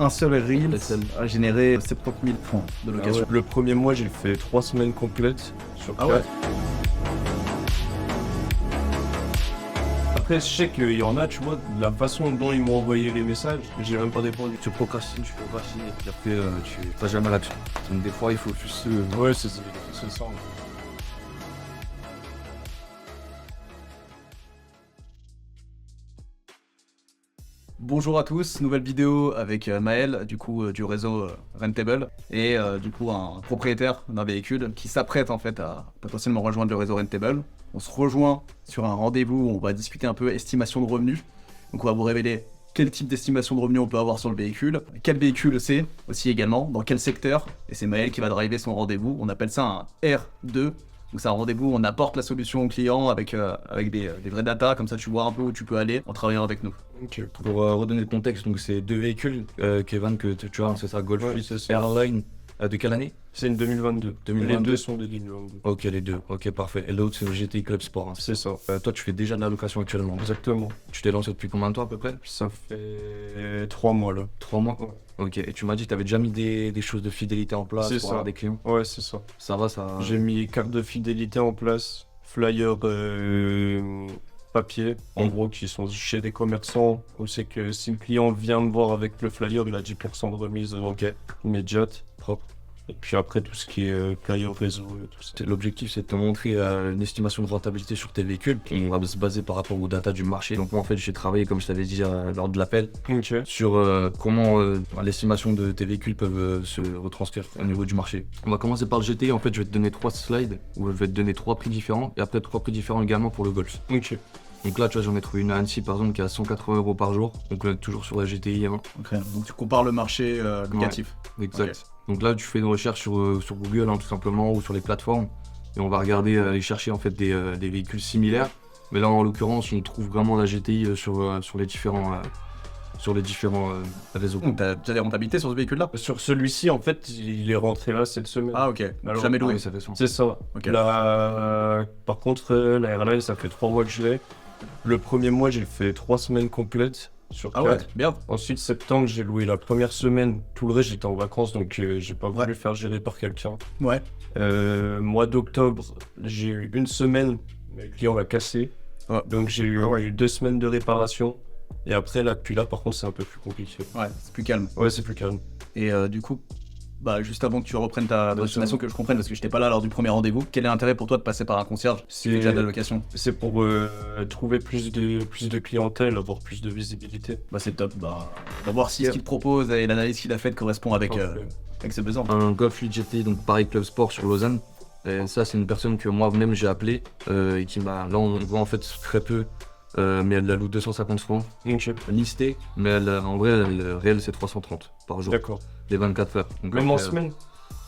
un seul reel SL. a généré 70 000 francs de location. Le premier mois, j'ai fait 3 semaines complètes sur 4. Ah ouais. Après, je sais qu'il y en a, tu vois, de la façon dont ils m'ont envoyé les messages, j'ai même pas répondu. Tu procrastines, et puis après tu vas jamais à l'action. Donc des fois il faut juste... Ouais, c'est ça. Bonjour à tous, nouvelle vidéo avec Maël, du réseau Rentable, et du coup un propriétaire d'un véhicule qui s'apprête en fait à potentiellement rejoindre le réseau Rentable. On se rejoint sur un rendez-vous où on va discuter un peu estimation de revenus. Donc on va vous révéler quel type d'estimation de revenus on peut avoir sur le véhicule, quel véhicule c'est aussi également, dans quel secteur, et c'est Maël qui va driver son rendez-vous. On appelle ça un R2. Donc c'est un rendez-vous où on apporte la solution au client avec des vrais data, comme ça tu vois un peu où tu peux aller en travaillant avec nous. Okay. Pour redonner le contexte, donc c'est deux véhicules, Kevin, que tu as, c'est ça, Golf Ouais, 8 c'est ça. Airline, de quelle année? C'est une 2022. 2022. Les deux sont de 2022. Ok, les deux, ok, parfait. Et l'autre c'est le GTI Club Sport. Hein. C'est ça. Toi tu fais déjà de la location actuellement. Exactement. Tu t'es lancé depuis combien de temps à peu près? Ça fait 3 mois là. 3 mois. Ouais. Ok, et tu m'as dit que tu avais déjà mis des choses de fidélité en place C'est pour ça. avoir des clients. Ouais, c'est ça. Ça va, ça... J'ai mis carte de fidélité en place, flyer papier, en gros, qui sont chez des commerçants. On sait que si le client vient me voir avec le flyer, il a 10% de remise immédiate, propre. Et puis après, tout ce qui est flyer réseau et tout ça. L'objectif c'est de te montrer une estimation de rentabilité sur tes véhicules. On va se baser par rapport aux data du marché. Donc moi en fait j'ai travaillé, comme je t'avais dit lors de l'appel, Ok. sur comment l'estimation de tes véhicules peuvent se retranscrire au niveau du marché. On va commencer par le GTI. En fait je vais te donner 3 slides où je vais te donner 3 prix différents et après 3 prix différents également pour le Golf. Ok. Donc là tu vois j'en ai trouvé une à Annecy par exemple qui est à 180 € par jour. Donc on est toujours sur la GTI. Hein. Okay. Donc tu compares le marché locatif. Ouais, exact. Okay. Donc là tu fais une recherche sur Google hein, tout simplement ou sur les plateformes et on va regarder et chercher en fait des véhicules similaires. Mais là en l'occurrence on trouve vraiment la GTI sur les différents réseaux. T'as déjà des rentabilités sur ce véhicule-là? Sur celui-ci, en fait, il est rentré là cette semaine. Ah ok, Alors, jamais loué. Oui, ça fait sens. C'est ça. Ok. Là, par contre, la airline, ça fait 3 mois que je l'ai. Le premier mois, j'ai fait 3 semaines complètes sur 4. Ah ouais, bien. Ensuite, septembre, j'ai loué la première semaine. Tout le reste, j'étais en vacances, donc j'ai pas voulu faire gérer par quelqu'un. Ouais. Mois d'octobre, j'ai eu une semaine, mais le client l'a cassé. Ouais. Donc j'ai eu 2 semaines de réparation. Et après, là, depuis là, par contre, c'est un peu plus compliqué. Ouais, c'est plus calme. Ouais, c'est plus calme. Et du coup, juste avant que tu reprennes ta destination, que je comprenne, parce que j'étais pas là lors du premier rendez-vous, quel est l'intérêt pour toi de passer par un concierge si tu fais déjà de la location? C'est pour trouver plus de clientèle, avoir plus de visibilité. Bah c'est top, on va voir si ce qu'il te propose et l'analyse qu'il a faite correspond avec ses besoins. Un Golf 8 GTI, donc Paris Club Sport sur Lausanne. Et ça c'est une personne que moi-même j'ai appelé et qui m'a... Là on voit en fait très peu. Mais elle la loue 250 francs, listée, mais en vrai, le réel c'est 330 par jour, D'accord. les 24 heures. Donc, Même en semaine?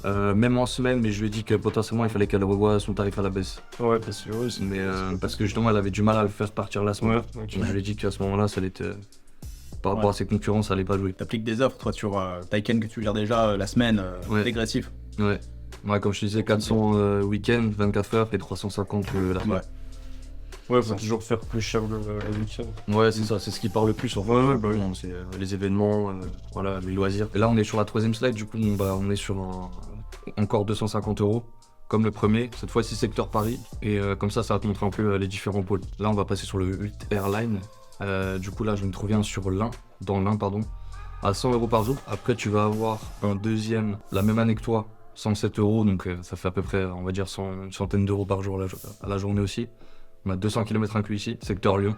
Même en semaine, mais je lui ai dit que potentiellement il fallait qu'elle revoie son tarif à la baisse. Ouais, parce que, Mais parce que justement elle avait du mal à le faire partir la semaine. Ouais, ok. Donc je lui ai dit qu'à ce moment-là, ça allait être... par rapport à ses concurrents, ça allait pas jouer. T'appliques des offres, toi, sur Taycan que tu gères déjà la semaine, Ouais. dégressif. Ouais, comme je te disais, 400 week-end, 24 heures et 350 la semaine. Ouais, faut toujours faire plus cher le week-end. Ouais, c'est ça, c'est ce qui parle le plus en fait. Ouais, bah oui. C'est les événements, voilà, les loisirs. Et là, on est sur la 3ème slide, du coup, on est sur encore 250 €, comme le premier, cette fois-ci secteur Paris. Et comme ça va te montrer un peu les différents pôles. Là, on va passer sur le 8 Airline. Du coup, là, je vais me trouver un sur l'Ain, à 100 € par jour. Après, tu vas avoir un deuxième, la même année que toi, 107 €, donc ça fait à peu près, on va dire, une centaine d'euros par jour à la journée aussi. On a 200 km inclus ici, secteur Lyon.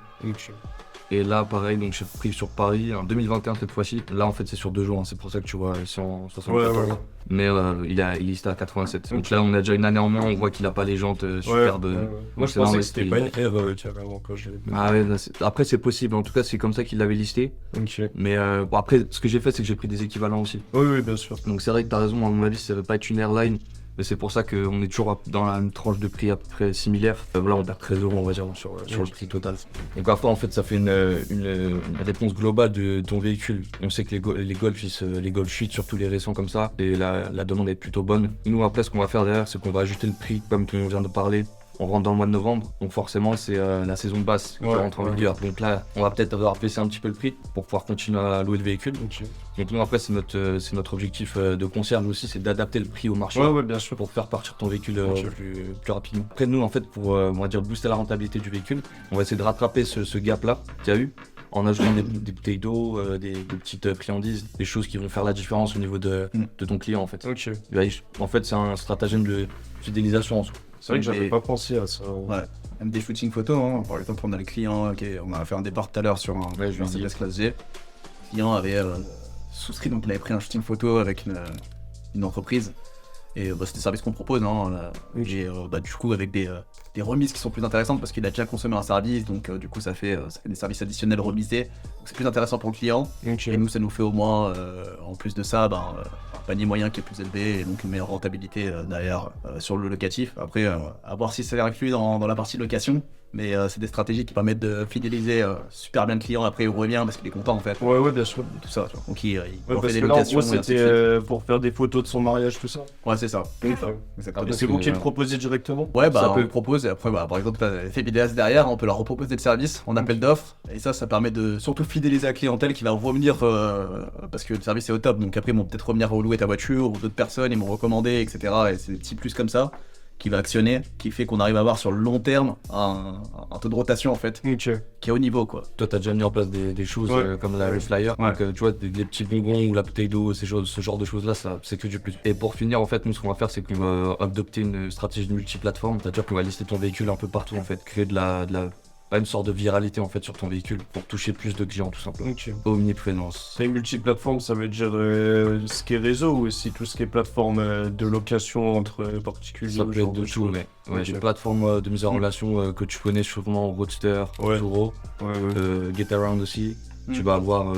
Et là, pareil, donc j'ai pris sur Paris en 2021 cette fois-ci. Là, en fait, c'est sur 2 jours, hein. C'est pour ça que tu vois 174. Ouais. Mais il est listé à 87. Donc là, on a déjà une année en moins, on voit qu'il a pas les jantes superbes. Moi, je pensais que c'était pas une erreur, carrément, quand j'ai... Ah ouais, là, après, c'est possible. En tout cas, c'est comme ça qu'il l'avait listé. Ok. Mais bon, après, ce que j'ai fait, c'est que j'ai pris des équivalents aussi. Oui, bien sûr. Donc c'est vrai que t'as raison, à mon avis, ça va pas être une airline. Mais c'est pour ça qu'on est toujours dans une tranche de prix à peu près similaire. Là, on perd 13 €, on va dire, sur le prix total. Donc après, en fait, ça fait une réponse globale de ton véhicule. On sait que les Golf 8, surtout les récents comme ça, et la demande est plutôt bonne. Nous, après, ce qu'on va faire derrière, c'est qu'on va ajuster le prix, comme on vient de parler, on rentre dans le mois de novembre, donc forcément c'est la saison basse qui rentre en vigueur. Donc là, on va peut-être avoir baissé un petit peu le prix pour pouvoir continuer à louer le véhicule. Donc nous après c'est notre objectif de conserve aussi, c'est d'adapter le prix au marché. Ouais, bien sûr. Pour faire partir ton véhicule plus rapidement. Après nous en fait pour on va dire booster la rentabilité du véhicule, on va essayer de rattraper ce gap là qu'il y a eu en ajoutant des bouteilles d'eau, des petites friandises, des choses qui vont faire la différence au niveau de ton client en fait. En fait c'est un stratagème de fidélisation en soi. C'est vrai que j'avais pas pensé à ça. Ouais. Même des shootings photos, hein. Par exemple, on a le client, on a fait un départ tout à l'heure sur un Mercedes classe G. Le client avait souscrit, donc il avait pris un shooting photo avec une entreprise. Et c'est des services qu'on propose, hein. Et du coup, avec des remises qui sont plus intéressantes parce qu'il a déjà consommé un service, donc du coup, ça fait des services additionnels remisés. Donc c'est plus intéressant pour le client. Et nous, ça nous fait au moins, en plus de ça, un panier moyen qui est plus élevé et donc une meilleure rentabilité derrière sur le locatif. Après, à voir si ça inclus dans la partie location. Mais c'est des stratégies qui permettent de fidéliser super bien le client. Après, il revient parce qu'il est content en fait. Ouais, bien sûr. Tout ça, tu vois. Donc, il parce fait des que là, en locations. gros, c'était pour faire des photos de son mariage, tout ça. Ouais, c'est ça. Exactement. C'est vous qui le proposez directement? Ouais, on peut le proposer. Après, par exemple, t'as fait vidéaste derrière, on peut leur reproposer le service en appel d'offres. Et ça permet de surtout fidéliser la clientèle qui va revenir parce que le service est au top. Donc après, ils vont peut-être revenir louer ta voiture ou d'autres personnes, ils m'ont recommandé, etc. Et c'est des petits plus comme ça qui va actionner, qui fait qu'on arrive à avoir sur le long terme un taux de rotation en fait qui est au niveau quoi. Toi t'as déjà mis en place des choses comme le flyer, donc tu vois des petits bonbons ou la bouteille d'eau, ce genre de choses là, ça c'est que du plus. Et pour finir en fait nous ce qu'on va faire c'est qu'on va adopter une stratégie de multiplateforme, c'est-à-dire qu'on va lister ton véhicule un peu partout en fait, créer de la une sorte de viralité en fait sur ton véhicule pour toucher plus de clients tout simplement. Omniprésence. C'est multiplateforme, ça veut dire ce qui est réseau ou aussi tout ce qui est plateforme de location entre particuliers? Ça peut être de tout, mais des plateformes de mise en relation que tu connais sûrement, Roadster, Turo, GetAround aussi. Tu vas avoir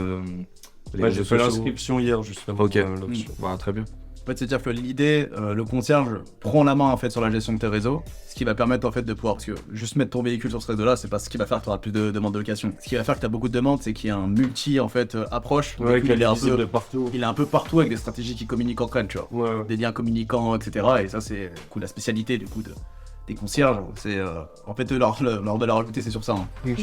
j'ai fait l'inscription hier justement. Ok, très bien. En fait, c'est-à-dire que l'idée, le concierge prend la main en fait sur la gestion de tes réseaux, ce qui va permettre en fait de pouvoir, parce que juste mettre ton véhicule sur ce réseau-là, c'est pas ce qui va faire que tu auras plus de demandes de location. Ce qui va faire que tu as beaucoup de demandes, c'est qu'il y a un multi en fait approche. Ouais, il est un peu partout avec des stratégies qui communiquent entre elles, tu vois. Des liens communicants, etc. Et ça, c'est la spécialité du coup des concierges. C'est en fait leur valeur ajoutée, c'est sur ça. Hein.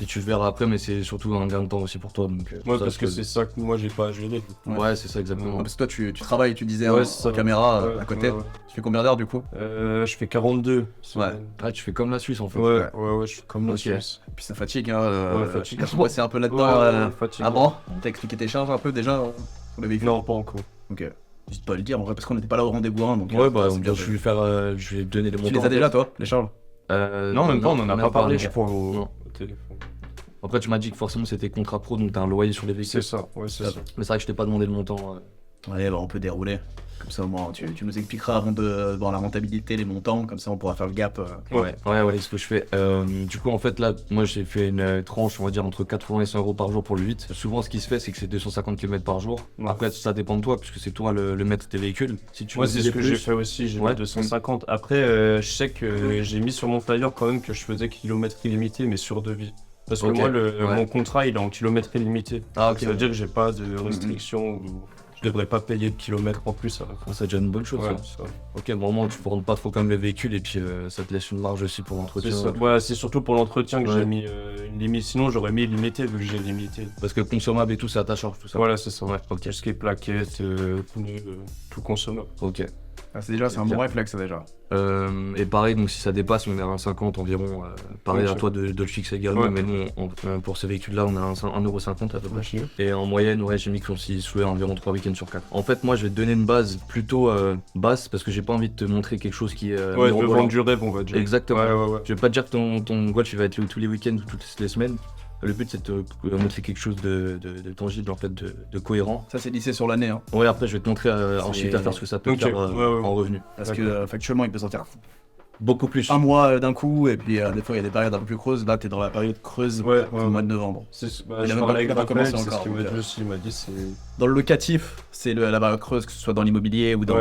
Et tu le verras après, mais c'est surtout un gain de temps aussi pour toi. Donc, parce que c'est ça que moi j'ai pas à gérer. Ouais, c'est ça exactement. Parce que toi tu travailles, tu disais en caméra à côté. Tu fais combien d'heures du coup? Je fais 42. Ouais, tu fais comme la Suisse en fait. Ouais, je suis comme la Suisse. Et puis ça fatigue, hein. Fatigue. C'est un peu là-dedans. Fatigue. Ah bon? T'as expliqué tes charges un peu déjà pour le véhicule? Non, pas encore. Ok. Juste pas le dire en vrai parce qu'on n'était pas là au rendez-vous 1. Donc, je vais donner les montants. Tu les as déjà toi, les charges? Non, même pas, on en a pas parlé, je crois, au téléphone. Après, tu m'as dit que forcément c'était contrat pro, donc t'as un loyer sur les véhicules. C'est ça, c'est ça. Mais c'est vrai que je t'ai pas demandé le montant. Ouais, on peut dérouler. Comme ça, au moins, tu nous expliqueras avant de voir la rentabilité, les montants, comme ça on pourra faire le gap. Ouais, ce que je fais. Du coup, en fait, là, moi j'ai fait une tranche, on va dire, entre 80 et 100 euros par jour pour le 8. Souvent, ce qui se fait, c'est que c'est 250 km par jour. Après, ça dépend de toi, puisque c'est toi le maître de tes véhicules. Si tu c'est ce que j'ai fait aussi, j'ai mis 250. Après, je sais que j'ai mis sur mon flyer quand même que je faisais kilomètre illimité, mais sur devis. Parce que moi, mon contrat, il est en kilomètre illimité. Ça veut dire que j'ai pas de restrictions. Je devrais pas payer de kilomètres en plus. C'est déjà une bonne chose. Ça. Ok, bon, au moins tu ne rentres pas trop comme les véhicules et puis ça te laisse une marge aussi pour l'entretien. C'est surtout pour l'entretien que j'ai mis une limite. Sinon, j'aurais mis limité vu que j'ai limité. Parce que consommable et tout, c'est à ta charge, tout ça. Voilà, c'est ça. Tout ce qui est plaquettes, tout consommable. Ok. C'est un bon réflexe déjà. Et pareil, donc si ça dépasse, on est à 1,50 environ. Pareil à toi de le fixer également, mais nous, pour ces véhicules-là, on a 1,50€ à peu près. Et en moyenne, j'ai mis qu'on s'y souhait environ 3 week-ends sur 4. En fait, moi, je vais te donner une base plutôt basse parce que j'ai pas envie de te montrer quelque chose qui est. Je veux vendre du rêve, on va dire. Exactement. Je vais pas te dire que ton golf il va être tous les week-ends ou toutes les semaines. Le but c'est de te montrer quelque chose de tangible en fait, de cohérent. Ça c'est lissé sur l'année. Hein. Ouais, après je vais te montrer en chiffre d'affaires ce que ça peut faire en revenu. Parce que factuellement il peut sortir beaucoup plus. Un mois d'un coup et puis des fois il y a des périodes un peu plus creuses. Là t'es dans la période creuse au mois de novembre. Je parlais avec Raphaël, c'est ce qu'il m'a dit aussi. Il m'a dit dans le locatif c'est la période creuse, que ce soit dans l'immobilier ou dans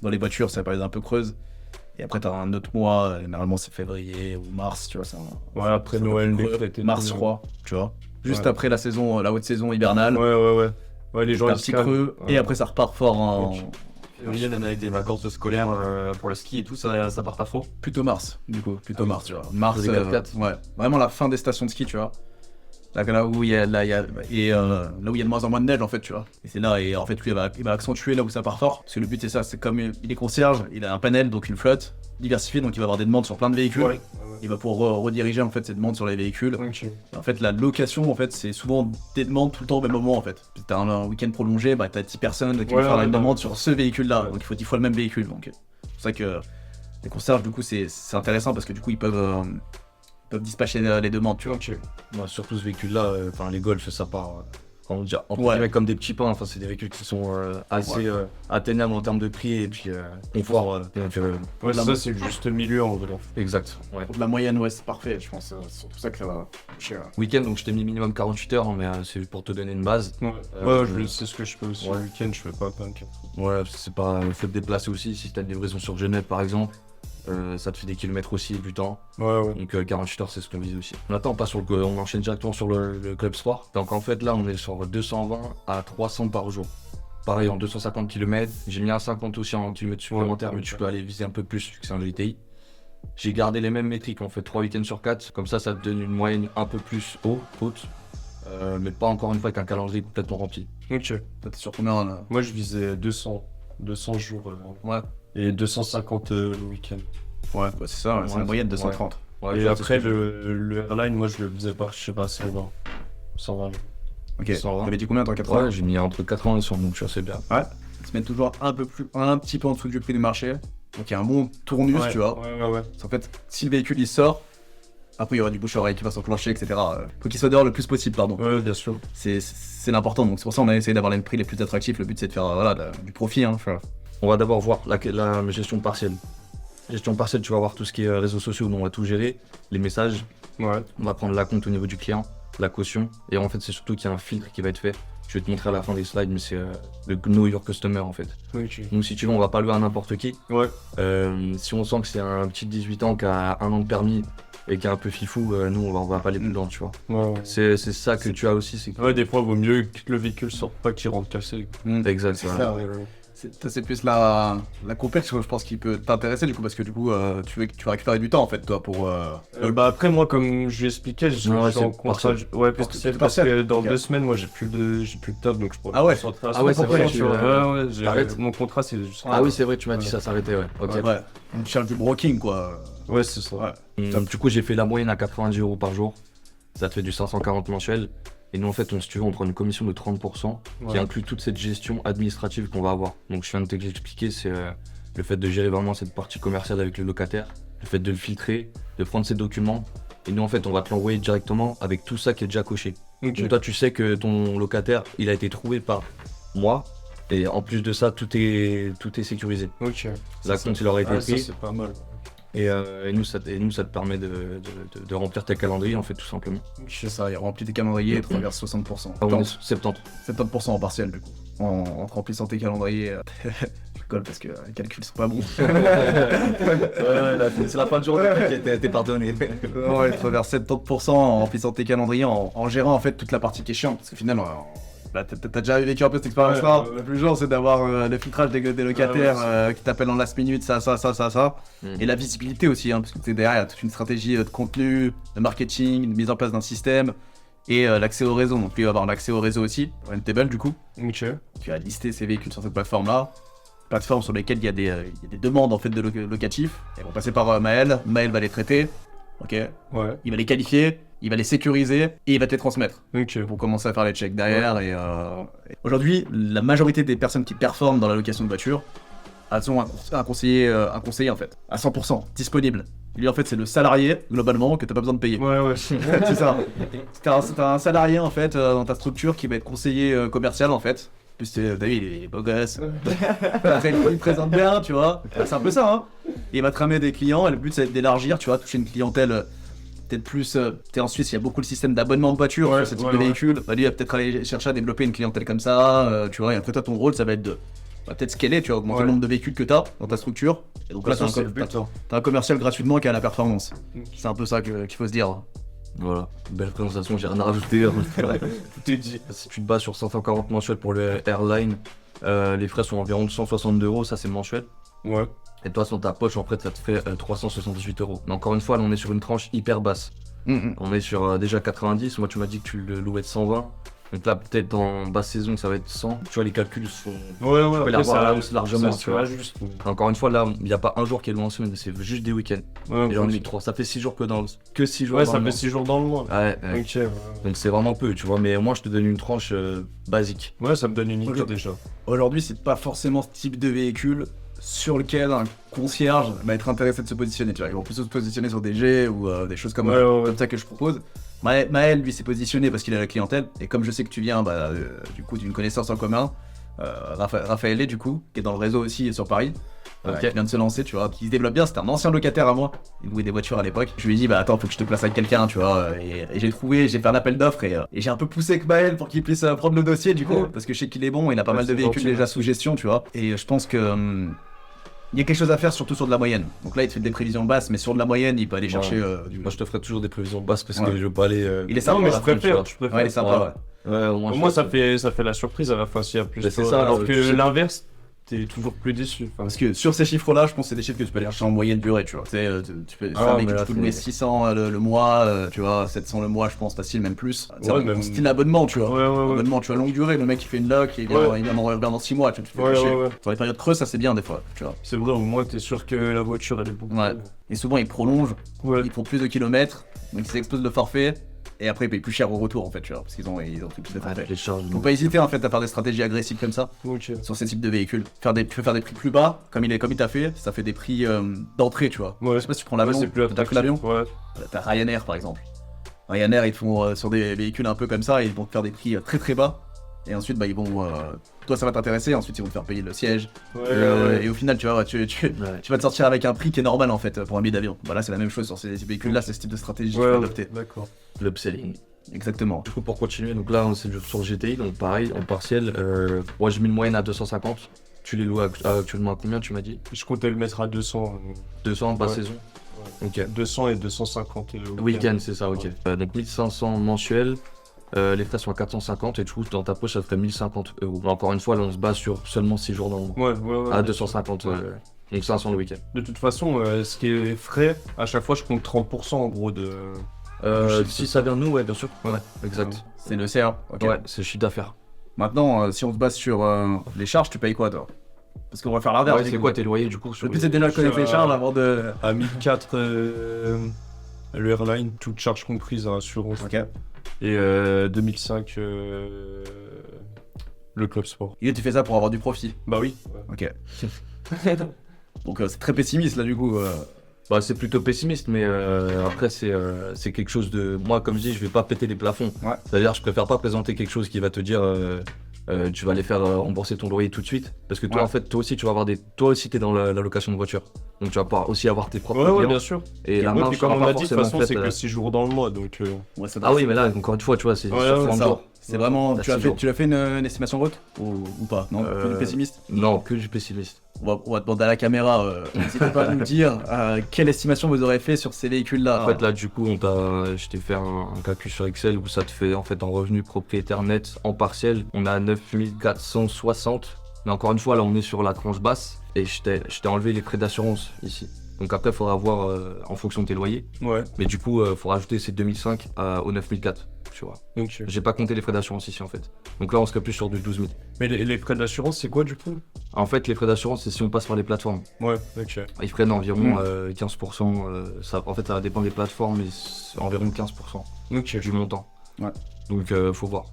les voitures, c'est la période un peu creuse. Et après, t'as un autre mois, généralement c'est février ou mars, tu vois. Après Noël, mars, je crois, tu vois. Juste après la saison, la haute saison hivernale. Ouais, les gens un petit creux, et après ça repart fort février, même avec des vacances scolaires pour le ski et tout, ça part pas trop. Plutôt mars, du coup, mars, tu vois. Mars, les 4x4. ouais, vraiment la fin des stations de ski, tu vois. Là où il y a de moins en moins de neige, en fait, tu vois. Et c'est là, et en fait, lui, il va accentuer là où ça part fort. Parce que le but, c'est ça, c'est comme il est concierge, il a un panel, donc une flotte diversifiée, donc il va avoir des demandes sur plein de véhicules. Ouais. Il va pouvoir rediriger, en fait, ces demandes sur les véhicules. Okay. En fait, la location, en fait, c'est souvent des demandes tout le temps au même moment, en fait. Si t'as un week-end prolongé, bah, t'as 10 personnes qui vont faire une demande sur ce véhicule-là. Ouais. Donc il faut 10 fois le même véhicule. Donc c'est pour ça que les concierges, du coup, c'est intéressant parce que du coup, ils peuvent dispatcher les demandes, tu vois. Okay. Ouais, surtout ce véhicule-là, les Golf, ça part, on dirait, comme des petits pains. Enfin, c'est des véhicules qui sont assez atteignables en termes de prix et puis confort. Ça, c'est le juste milieu en vrai. Exact. Ouais. Pour la moyenne, ouais, c'est parfait. Je pense c'est surtout ça que ça va cher. Week-end, donc je t'ai mis minimum 48 heures, mais c'est pour te donner une base. C'est ce que je peux aussi. Le week-end, je fais pas 24. Ouais, c'est pas. Faut te déplacer aussi si t'as une livraison sur Genève, par exemple. Ça te fait des kilomètres aussi, du temps. Ouais. Donc 48 heures, c'est ce qu'on vise aussi. Maintenant, on enchaîne directement sur le club sport. Donc en fait, là, on est sur 220 à 300 par jour. Pareil, en 250 km. J'ai mis un 50 aussi en kilomètres supplémentaires, mais tu peux aller viser un peu plus, vu que c'est un GTI. J'ai gardé les mêmes métriques, on fait 3 week-ends sur 4. Comme ça te donne une moyenne un peu plus haute. Mais pas encore une fois avec un calendrier complètement rempli. Ok. T'es sur combien là? Moi, je visais 200 jours. Ouais. Et 250 le week-end. Ouais, bah c'est ça, c'est la moyenne de 130. Ouais, et après, le airline, moi je le faisais pas, je sais pas, 120. Ok, t'avais dit combien toi, 80? Ouais, j'ai mis entre 80 et 100, donc je suis assez bien. Ouais, ils se mettent toujours un petit peu en dessous du prix du marché. Donc il y a un bon tournus, tu vois. Ouais. En fait, si le véhicule il sort, après il y aura du bouche-oreille qui va s'enclencher, etc. Faut qu'il soit dehors le plus possible, pardon. Ouais, bien sûr. C'est l'important, donc c'est pour ça qu'on a essayé d'avoir les prix les plus attractifs. Le but c'est de faire du profit, hein. On va d'abord voir la gestion partielle. Gestion partielle, tu vas voir tout ce qui est réseaux sociaux où on va tout gérer, les messages. Ouais. On va prendre la compte au niveau du client, la caution. Et en fait, c'est surtout qu'il y a un filtre qui va être fait. Je vais te montrer à la fin des slides, mais c'est le Know Your Customer en fait. Oui. Donc si tu veux, on va pas louer à n'importe qui. Ouais. Si on sent que c'est un petit de 18 ans qui a 1 an de permis et qui est un peu fifou, nous on va pas les plus dedans, tu vois. Ouais. C'est ça que tu as aussi. Ouais, des fois, il vaut mieux que le véhicule sorte pas qu'il rentre cassé. Exact, c'est ça. C'est plus la complexe, je pense, qui peut t'intéresser du coup, parce que du coup tu vas récupérer du temps en fait, toi, pour. Après, moi, comme je lui expliquais, je suis en contrat. Ouais, parce que dans 2 semaines, moi, j'ai plus de taf, donc je pourrais. Ah ouais. C'est vrai. Mon contrat, c'est juste. Ah oui, c'est vrai, tu m'as dit ça s'arrêtait, ouais. Ok. Ouais. On cherche du broking, quoi. Ouais, c'est ça. Du coup, j'ai fait la moyenne à 90 € par jour. Ça te fait du 540 mensuel. Et nous, en fait, si tu veux, on prend une commission de 30% qui inclut toute cette gestion administrative qu'on va avoir. Donc, je viens de t'expliquer, c'est le fait de gérer vraiment cette partie commerciale avec le locataire, le fait de le filtrer, de prendre ses documents. Et nous, en fait, on va te l'envoyer directement avec tout ça qui est déjà coché. Okay. Donc, toi, tu sais que ton locataire, il a été trouvé par moi. Et en plus de ça, tout est sécurisé. Ok. La compte, il aurait été pris. Ça, c'est pas mal. Et nous, ça te permet de remplir tes calendriers, en fait, tout simplement. C'est ça, il remplit tes calendriers et tu reverses 60%. 70% en partiel, du coup. En te remplissant tes calendriers. Je rigole parce que les calculs sont pas bons. C'est la fin de journée, t'es pardonné. Ouais, tu reverses 70% en remplissant tes calendriers, en gérant en fait toute la partie qui est chiante. Parce que finalement, t'as déjà vécu un peu cette expérience-là. Le plus genre, c'est d'avoir le filtrage des locataires qui t'appellent en last minute, ça. Et la visibilité aussi, hein, parce que derrière, il y a toute une stratégie de contenu, de marketing, de mise en place d'un système et l'accès au réseau. Donc, lui, il va avoir l'accès au réseau aussi, Rentable du coup. Okay. Tu vas lister ses véhicules sur cette plateforme-là. Plateforme sur lesquelles il y a des demandes en fait de locatifs. Elles vont passer par Maël. Maël va les traiter. Ok. Ouais. Il va les qualifier. Il va les sécuriser et il va te les transmettre pour commencer à faire les checks derrière. Ouais. Et aujourd'hui, la majorité des personnes qui performent dans la location de voiture, elles ont un conseiller en fait, à 100%, disponible. Lui en fait c'est le salarié globalement que t'as pas besoin de payer. Ouais. C'est ça. T'as un salarié en fait dans ta structure qui va être conseiller commercial en fait. En plus David il est beau gosse, il présente bien, tu vois. C'est un peu ça, hein. Et il va te ramener des clients et le but c'est d'élargir, tu vois, toucher une clientèle. Peut-être plus, t'es en Suisse, il y a beaucoup le système d'abonnement de voiture, ce type de véhicule. Bah, lui, il va peut-être aller chercher à développer une clientèle comme ça, tu vois. Et après, toi, ton rôle, ça va être de peut-être scaler, tu vois, augmenter le nombre de véhicules que t'as dans ta structure. Et donc là, t'as un commercial gratuitement qui a la performance. C'est un peu ça qu'il faut se dire. Voilà, belle présentation, j'ai rien à rajouter. Tout est dit. Si tu te bases sur 540 mensuels pour le airline, Les frais sont environ de 162 €, ça c'est mensuel. Ouais. Et toi, sur ta poche, en fait, ça te fait 378 €. Mais encore une fois, là, on est sur une tranche hyper basse. On est sur déjà 90. Moi, tu m'as dit que tu le louais de 120. Donc là, peut-être en basse saison, ça va être 100. Tu vois, les calculs sont. Ouais, après, ça hausse largement. Ça, tu vois, juste. Encore une fois, là, il n'y a pas un jour qui est loin en semaine, c'est juste des week-ends. Ouais, et j'en ai mis 3. Ça fait 6 jours que 6 jours. Ouais, ça fait 6 jours dans le mois. Ouais. Ok. Donc c'est vraiment peu, tu vois. Mais moi, je te donne une tranche basique. Ouais, ça me donne une idée déjà. Aujourd'hui, c'est pas forcément ce type de véhicule sur lequel un concierge va être intéressé de se positionner. Tu vois, ils vont plutôt se positionner sur des G ou des choses comme ça que je propose. Maël, lui, s'est positionné parce qu'il a la clientèle. Et comme je sais que tu viens du coup d'une connaissance en commun, Raphaël, du coup, qui est dans le réseau aussi sur Paris, qui vient de se lancer, tu vois, qui se développe bien. C'était un ancien locataire à moi. Il louait des voitures à l'époque. Je lui ai dit, bah attends, faut que je te place avec quelqu'un, tu vois. Et j'ai fait un appel d'offres et j'ai un peu poussé avec Maël pour qu'il puisse prendre le dossier, du coup, parce que je sais qu'il est bon. Il a pas mal de véhicules déjà sous gestion, tu vois. Et je pense que. Il y a quelque chose à faire, surtout sur de la moyenne. Donc là, il te fait des prévisions basses, mais sur de la moyenne, il peut aller chercher Moi, je te ferai toujours des prévisions basses parce que je veux pas aller. Il est sympa, mais je préfère. Ouais, il est sympa, ouais. Au moins, ça fait la surprise à la fin s'il y a plus. C'est ça, alors que l'inverse, t'es toujours plus déçu. Parce que sur ces chiffres-là, je pense que c'est des chiffres que tu peux aller chercher en moyenne durée, tu vois. Tu peux faire un mec, tu peux louer 600 le mois, tu vois, 700 le mois, je pense, facile, même plus. Ouais, même style d'abonnement, tu vois. Ouais. Abonnement, tu vois, longue durée, le mec il fait une loc, il vient en revient dans 6 mois, tu te fais chier. Sur les périodes creuses, ça c'est bien des fois, tu vois. C'est vrai, au moins t'es sûr que la voiture elle est beaucoup. Ouais. Et souvent ils prolongent, ils font plus de kilomètres, donc ils explosent le forfait. Et après, ils payent plus cher au retour en fait, tu vois, parce qu'ils ont pris plus de forfaits. Faut pas hésiter en fait à faire des stratégies agressives comme ça sur ces types de véhicules. Tu peux faire des prix plus bas, comme il t'a fait, ça fait des prix d'entrée, tu vois. Je sais pas si tu prends l'avion, t'as que l'avion. T'as Ryanair par exemple. Ryanair, ils font sur des véhicules un peu comme ça, ils vont te faire des prix très très bas. Et ensuite, ils vont. Toi, ça va t'intéresser, ensuite, ils vont te faire payer le siège. Et au final, tu vas te sortir avec un prix qui est normal en fait pour un billet d'avion. Là, c'est la même chose sur ces véhicules-là, c'est ce type de stratégie qu'il faut adopter. D'accord. L'upselling. Exactement. Du coup, pour continuer, donc là, c'est sur GTI, donc pareil, en partiel. Moi, j'ai mis une moyenne à 250. Tu les loues actuellement à combien, tu m'as dit? Je comptais le mettre à 200. 200 en basse saison. Ok. 200 et 250 le week-end, c'est ça, ok. Donc 1500 mensuels. Les frais sont à 450 et du coup dans ta poche ça te ferait 1050 €. Mais encore une fois là on se base sur seulement 6 jours dans le mois. À 250 donc 500 le week-end. De toute façon ce qui est frais, à chaque fois je compte 30% en gros de... si ça vient de nous, ouais bien sûr. Ouais, exact. C'est le CA. Ouais, c'est le chiffre d'affaires. Maintenant si on se base sur les charges, tu payes quoi toi? Parce qu'on va faire l'inverse. C'est quoi tes loyers du coup? Le but c'est déjà de connaître les charges avant de... À 1004 le airline, toute charge comprise à assurance. Et 2005 le club sport. Et tu fais ça pour avoir du profit? Bah oui. Ok. Donc c'est très pessimiste là du coup. C'est plutôt pessimiste, mais après c'est quelque chose de... Moi comme je dis, je vais pas péter les plafonds. C'est-à-dire je préfère pas présenter quelque chose qui va te dire tu vas aller faire rembourser ton loyer tout de suite. Parce que toi en fait, toi aussi tu vas avoir toi aussi t'es dans la location de voiture. Donc tu vas pouvoir aussi avoir tes propres clients. Ouais, bien sûr. Et la marge, comme on a dit, de toute façon c'est que 6 jours dans le mois, donc... oui, mais là, encore une fois, tu vois, c'est sur 30 jours. C'est vraiment... Tu as fait une estimation haute ou pas? Non, que du pessimiste? Non, que du pessimiste. On va demander à la caméra, n'hésitez pas à nous dire quelle estimation vous aurez fait sur ces véhicules-là. En fait, là, du coup, je t'ai fait un calcul sur Excel où ça te fait, en fait, en revenu propriétaire net en partiel, on a 9460. Mais encore une fois, là, on est sur la tranche basse. Et je t'ai enlevé les frais d'assurance ici. Donc après, il faudra voir en fonction de tes loyers. Mais du coup, il faut rajouter ces 2005 aux 9004, tu vois. J'ai pas compté les frais d'assurance ici, en fait. Donc là, on serait plus sur du 12 000. Mais les frais d'assurance, c'est quoi, du coup? En fait, les frais d'assurance, c'est si on passe par les plateformes. Ils prennent environ 15%. En fait, ça va dépendre des plateformes, mais c'est environ 15% du montant. Donc, faut voir.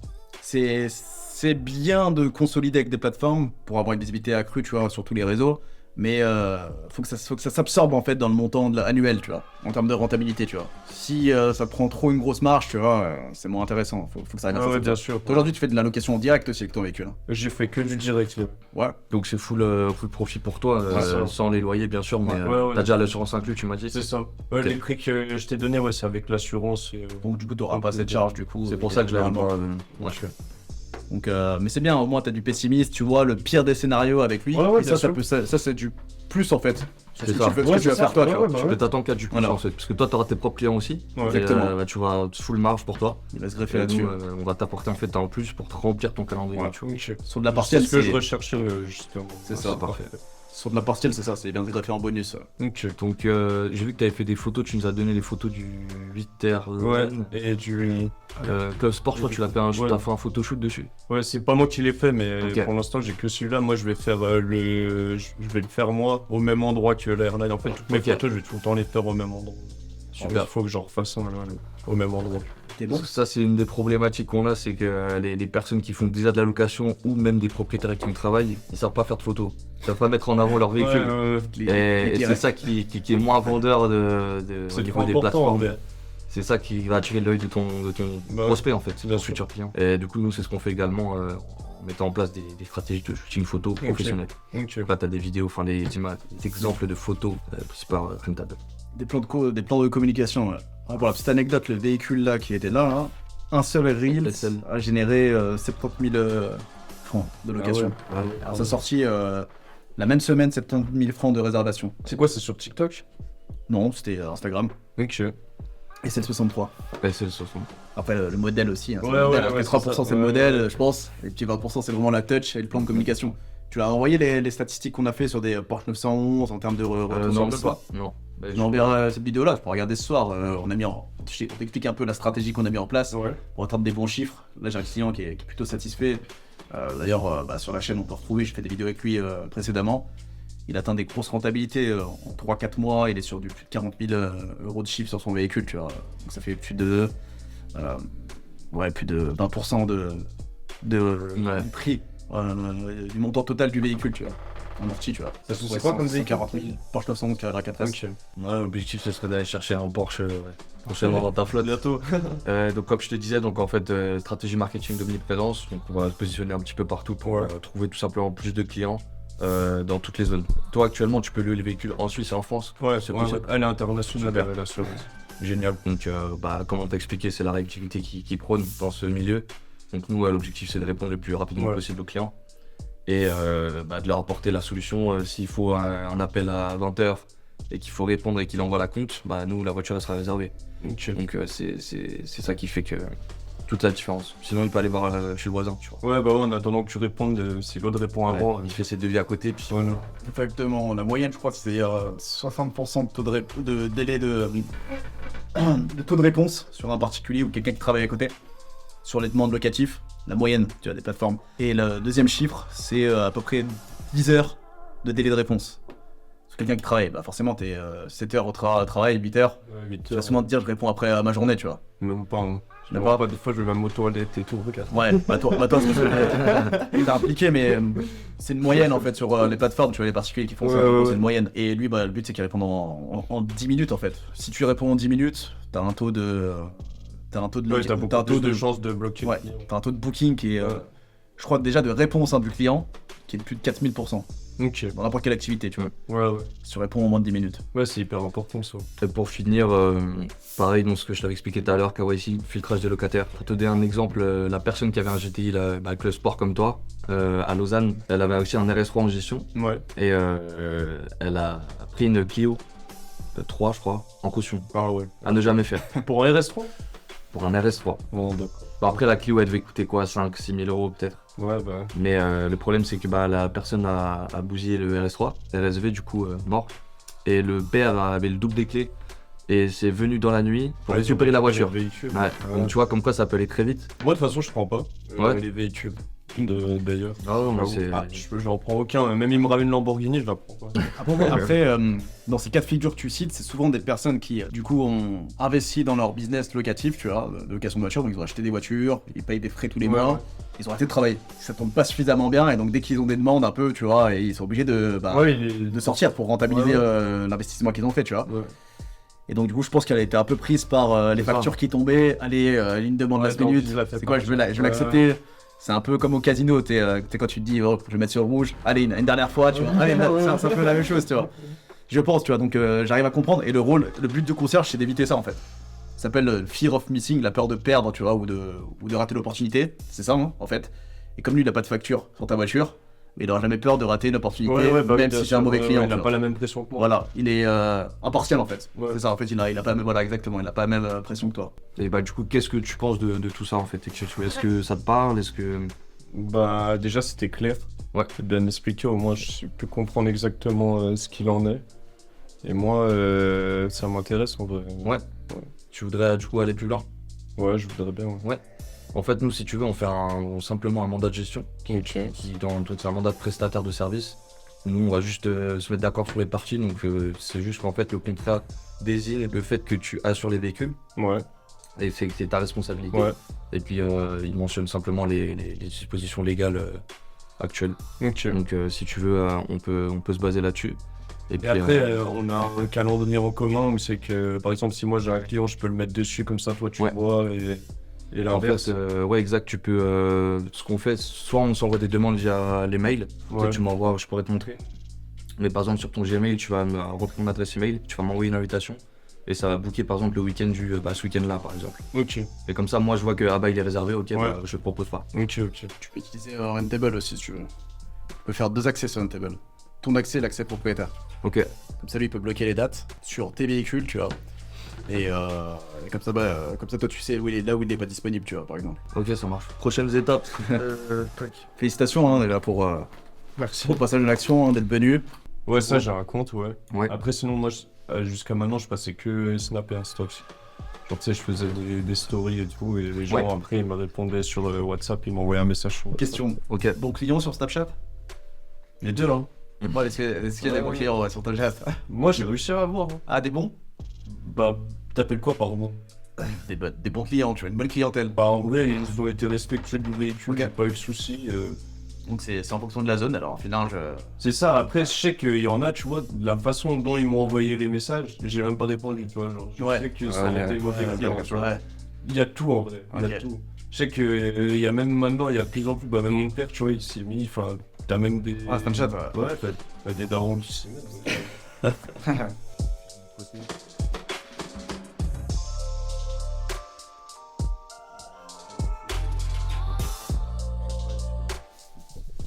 C'est bien de consolider avec des plateformes pour avoir une visibilité accrue, tu vois, sur tous les réseaux. Mais faut que ça s'absorbe en fait dans le montant annuel, tu vois, en termes de rentabilité, tu vois. Si ça te prend trop une grosse marge, tu vois, c'est moins intéressant. Faut que ça aille ouais, bien sûr. Aujourd'hui, tu fais de la location directe aussi avec ton véhicule. J'ai fait que du direct. Ouais. Donc c'est full profit pour toi, sans les loyers bien sûr, mais t'as déjà l'assurance inclus, tu m'as dit. C'est ça. Les prix que je t'ai donné, c'est avec l'assurance. Donc du coup, t'auras pas cette charge, du coup. C'est pour ça que je l'ai Donc, mais c'est bien, au moins t'as du pessimiste, tu vois le pire des scénarios avec lui. Ouais, et ça c'est du plus en fait. C'est ce ça. que tu veux faire toi, tu vois. Tu peux t'attendre qu'à du plus en fait, parce que toi t'auras tes propres clients aussi. Exactement. Tu vas full marge pour toi. Il va se greffer là-dessus. On va t'apporter en fait en plus pour te remplir ton calendrier. Sur de la partielle, c'est ce que je recherchais justement. C'est ça, parfait. Sur de la partielle, c'est ça, c'est bien greffé en bonus. Donc j'ai vu que tu avais fait des photos, tu nous as donné les photos du 8R. Ouais, et du Club Sport, je crois que tu l'as fait t'as fait un photoshoot dessus. Ouais, c'est pas moi qui l'ai fait, mais pour l'instant j'ai que celui-là. Moi je vais faire je vais le faire moi au même endroit que l'airline. En fait, toutes mes photos, je vais tout le temps les faire au même endroit. Super. Il faut que j'en refasse un au même endroit. Bon. Ça, c'est une des problématiques qu'on a, c'est que les personnes qui font déjà de la location ou même des propriétaires avec qui on travaille, ils savent pas faire de photos. Ils savent pas mettre en avant leur véhicule. Et c'est ça qui est moins vendeur au niveau des plateformes. C'est ça qui va attirer l'œil de ton prospect en fait, ton futur client. Et du coup, nous, c'est ce qu'on fait également en mettant en place des stratégies de shooting photo professionnelles. Là, tu as des vidéos, des exemples de photos prises par Rentable. Des plans de communication. Pour la petite anecdote, le véhicule là qui était là, un seul reel a généré 70 000 francs de location. Alors, ça sorti la même semaine, 70 000 francs de réservation. C'est quoi, c'est sur TikTok? Non, c'était Instagram. Ok. Et c'est le 63. C'est le 60. Après, le modèle aussi. 3% c'est le modèle, je pense. Et puis 20% c'est vraiment la touch et le plan de communication. Tu as envoyé les statistiques qu'on a fait sur des Porsche 911 en termes de non, pas. Non. On verra cette vidéo-là, je peux regarder ce soir. Je t'explique un peu la stratégie qu'on a mis en place pour atteindre des bons chiffres. Là, j'ai un client qui est plutôt satisfait. D'ailleurs, sur la chaîne, on peut retrouver, je fais des vidéos avec lui précédemment. Il atteint des grosses rentabilités en 3-4 mois. Il est sur du plus de 40 000 euros de chiffre sur son véhicule, tu vois. Donc ça fait plus de 20% de prix du montant total du véhicule, tu vois. Amorti, tu vois. C'est quoi comme véhicule? 40 000. Porsche 911 Carrera 4S. L'objectif, ce serait d'aller chercher un Porsche prochainement dans ta flotte. Bientôt. Donc, comme je te disais, en fait, stratégie marketing d'omniprésence. Donc, on va se positionner un petit peu partout pour trouver tout simplement plus de clients dans toutes les zones. Toi, actuellement, tu peux louer les véhicules en Suisse et en France. Ouais, c'est possible. Elle est internationale. Génial. Donc, comme on t'a expliqué, c'est la réactivité qui prône dans ce milieu. Donc, nous, l'objectif, c'est de répondre le plus rapidement possible aux clients. Et de leur apporter la solution. S'il faut un appel à 20h et qu'il faut répondre et qu'il envoie la compte, nous, la voiture elle sera réservée. Donc c'est ça qui fait que toute la différence. Sinon, il peut aller voir chez le voisin, tu vois. Ouais, en attendant que tu répondes, si l'autre répond avant, il fait ses devis à côté. Puis Exactement, la moyenne, je crois que c'est 60% de taux de délai de taux de réponse sur un particulier ou quelqu'un qui travaille à côté sur les demandes locatives. La moyenne, tu as des plateformes. Et le deuxième chiffre, c'est à peu près 10 heures de délai de réponse. Sur quelqu'un qui travaille, forcément, t'es 7 heures au travail, 8 heures. Tu vas souvent te dire, je réponds après à ma journée, tu vois. Même pas. Des fois, je vais même aux toilettes et tout. Ouais, toi, t'es impliqué, mais c'est une moyenne en fait sur les plateformes, tu vois, les particuliers qui font ça, c'est une moyenne. Et lui, le but, c'est qu'il réponde en 10 minutes en fait. Si tu réponds en 10 minutes, t'as un taux de chance de bloquer. Ouais, t'as un taux de booking qui est, je crois déjà de réponse du client, qui est de plus de 4000%. Ok. Dans n'importe quelle activité, tu vois. Ouais. Si tu réponds en moins de 10 minutes. Ouais, c'est hyper important ça. Et pour finir, pareil, ce que je t'avais expliqué tout à l'heure, KYC, filtrage des locataires. Pour te donner un exemple, la personne qui avait un GTI avec le sport comme toi, à Lausanne, elle avait aussi un RS3 en gestion. Ouais. Et elle a pris une Clio 3, je crois, en caution. Ah ouais. À ne jamais faire. Pour un RS3? Pour un RS3. Bon, d'accord. Après, la Clio, elle devait coûter quoi, 5-6 000 euros peut-être. Ouais. Mais le problème, c'est que la personne a bousillé le RS3, RSV, du coup, mort. Et le père avait le double des clés. Et c'est venu dans la nuit pour récupérer la voiture. Donc tu vois, comme quoi ça peut aller très vite. Moi, de toute façon, je prends pas les véhicules. D'ailleurs. J'en prends aucun. Même il me ramène une Lamborghini, je la prends pas. Après, dans ces cas de figure que tu cites, c'est souvent des personnes qui, du coup, ont investi dans leur business locatif, tu vois, de location de voiture. Donc ils ont acheté des voitures, ils payent des frais tous les mois. Ils ont arrêté de travailler. Ça tombe pas suffisamment bien et donc dès qu'ils ont des demandes un peu, tu vois, et ils sont obligés de sortir pour rentabiliser l'investissement qu'ils ont fait, tu vois. Ouais. Et donc du coup, je pense qu'elle a été un peu prise par les factures qui tombaient. Allez, une demande last minute. C'est quoi, je vais l'accepter. C'est un peu comme au casino, t'es quand tu te dis, je vais mettre sur le rouge, allez, une dernière fois, tu vois, allez, c'est un peu la même chose, tu vois. Je pense, tu vois, donc j'arrive à comprendre, et le but du concierge, c'est d'éviter ça, en fait. Ça s'appelle fear of missing, la peur de perdre, tu vois, ou de rater l'opportunité, c'est ça, hein, en fait. Et comme lui, il n'a pas de facture sur ta voiture, mais il n'aura jamais peur de rater une opportunité, bah, même si c'est un mauvais client. Il n'a pas la même pression que moi. Voilà, il est impartial en fait. C'est ça, en fait, il a pas, voilà, exactement, il n'a pas la même pression que toi. Et bah, du coup, qu'est-ce que tu penses de tout ça en fait? Est-ce que ça te parle? Est-ce que. Bah, déjà, c'était clair. Ouais. C'est bien expliqué, au moins, je peux comprendre exactement ce qu'il en est. Et moi, ça m'intéresse en vrai. Ouais. Tu voudrais du coup aller plus loin? Ouais, je voudrais bien. Ouais. En fait, nous, si tu veux, on fait simplement un mandat de gestion. Ok. C'est un mandat de prestataire de service. Nous, on va juste se mettre d'accord sur les parties. Donc, c'est juste qu'en fait, le contrat désigne le fait que tu assures les véhicules. Ouais. Et c'est ta responsabilité. Ouais. Et puis, il mentionne simplement les dispositions légales actuelles. Ok. Donc, si tu veux, on peut se baser là-dessus. Et puis après, on a un calendrier en commun où c'est que, par exemple, si moi j'ai un client, je peux le mettre dessus, comme ça, toi, tu vois, et l'inverse. En fait, ouais, exact, tu peux... ce qu'on fait, soit on s'envoie des demandes via les mails, tu m'envoies, je pourrais te montrer. Mais par exemple, sur ton Gmail, tu vas me remplir mon adresse email, tu vas m'envoyer une invitation, et ça va booker, par exemple, le week-end ce week-end-là, par exemple. Ok. Et comme ça, moi, je vois que il est réservé, ok, bah, je te propose pas. Ok. Tu peux utiliser Rentable aussi, si tu veux. Tu peux faire 2 accès sur Rentable. Ton accès et l'accès propriétaire. Ok. Comme ça, lui, il peut bloquer les dates sur tes véhicules, tu vois. Et comme ça, toi, tu sais là où il n'est pas disponible, tu vois, par exemple. Ok, ça marche. Prochaines étapes. Félicitations, on est là pour le passage de l'action, d'être venu. Ouais, ça, j'ai un compte, ouais. Ouais. Après, sinon, moi, jusqu'à maintenant, je passais que Snap et Insta aussi. Genre, tu sais, je faisais des stories et tout, et les gens, après, ils me répondaient sur WhatsApp, ils m'envoyaient un message sur WhatsApp. Question. Ok. Bon client sur Snapchat? Les deux, là. Bon, est-ce qu'il y a des bons clients sur Snapchat? Moi, j'ai réussi à avoir. Ah, des bons? Bah, t'appelles quoi par bon? Des bons clients, tu vois, une bonne clientèle. Bah, en vrai, ils ont été respectueux du véhicule, j'ai pas eu de soucis. Donc c'est en fonction de la zone, alors en final, C'est ça, après, je sais qu'il y en a, tu vois, la façon dont ils m'ont envoyé les messages, j'ai même pas répondu, tu vois. Genre, je sais que ça a été mauvais client, tu vois. Il y a tout en vrai, il y a tout. Je sais qu'il y a même maintenant, il y a de plus en plus, bah, même mon père, tu vois, il s'est mis, enfin, t'as même des. Ah, Snapchat, ouais. T'as des darons qui s'y mettent.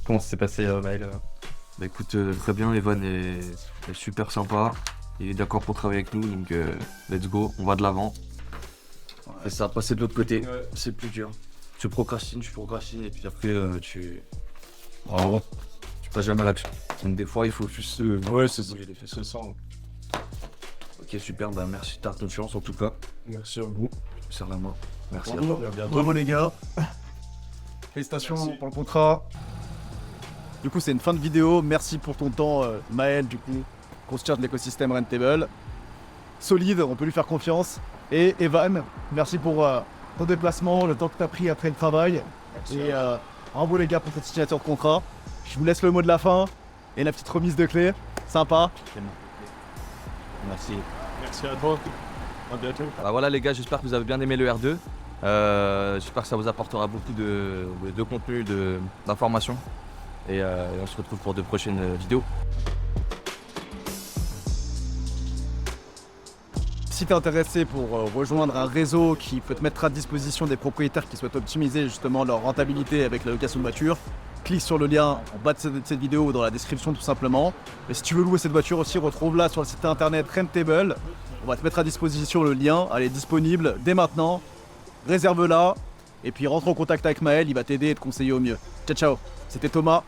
Comment ça s'est passé, Maël? Bah écoute, très bien, Evan est super sympa. Il est d'accord pour travailler avec nous, donc let's go, on va de l'avant. Et ça va passer de l'autre côté, c'est plus dur. Tu procrastines, et puis après tu passes jamais à l'action. Donc des fois il faut juste ouais, c'est ça. Ok, super, bah merci de ta confiance en tout cas. Merci à vous. Je te serre la main. Merci à À bientôt. Bravo les gars. Félicitations pour le contrat. Du coup, c'est une fin de vidéo. Merci pour ton temps, Maël, du coup, constructeur de l'écosystème Rentable. Solide, on peut lui faire confiance. Et Evan, merci pour ton déplacement, le temps que tu as pris après le travail. Merci. Et bravo les gars pour cette signature de contrat. Je vous laisse le mot de la fin et la petite remise de clé. Sympa. Merci. Merci à toi. À bientôt. Alors voilà les gars, j'espère que vous avez bien aimé le R2. J'espère que ça vous apportera beaucoup de contenu, d'informations. Et on se retrouve pour de prochaines vidéos. Si tu es intéressé pour rejoindre un réseau qui peut te mettre à disposition des propriétaires qui souhaitent optimiser justement leur rentabilité avec la location de voiture, clique sur le lien en bas de cette vidéo ou dans la description tout simplement. Et si tu veux louer cette voiture aussi, retrouve-la sur le site internet Rentable. On va te mettre à disposition le lien, elle est disponible dès maintenant. Réserve-la et puis rentre en contact avec Maël, il va t'aider et te conseiller au mieux. Ciao ciao, c'était Thomas.